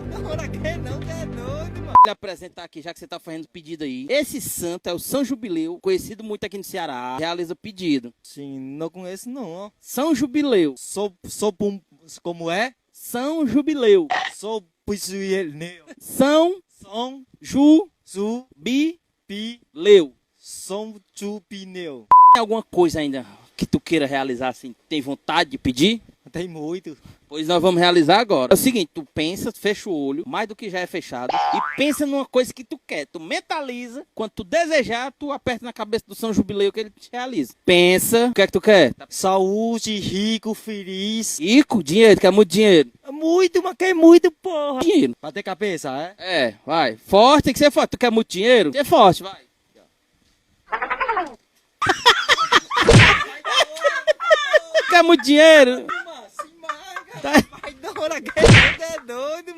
Namora quem não, que é doido, mano. Vou lhe apresentar aqui, já que você tá fazendo pedido aí. Esse santo é o São Jubileu, conhecido muito aqui no Ceará. Realiza pedido. Sim, não conheço não, ó. São Jubileu. Como é? São Jubileu. Sou puxueleu. São Som Jubileu. Som chupineu. Tem alguma coisa ainda que tu queira realizar assim? Tem vontade de pedir? Tem muito. Pois nós vamos realizar agora. É o seguinte, tu pensa, fecha o olho, mais do que já é fechado, e pensa numa coisa que tu quer. Tu mentaliza, quando tu desejar, tu aperta na cabeça do São Jubileu que ele te realiza. Pensa, o que é que tu quer? Saúde, rico, feliz. Rico, dinheiro, quer muito dinheiro. Muito, mas quer muito, porra. Dinheiro. Bater cabeça, é? É, vai. Forte, tem que ser forte. Tu quer muito dinheiro? Ser forte, vai. Quer muito dinheiro? Vai, namora quem não, que é doido.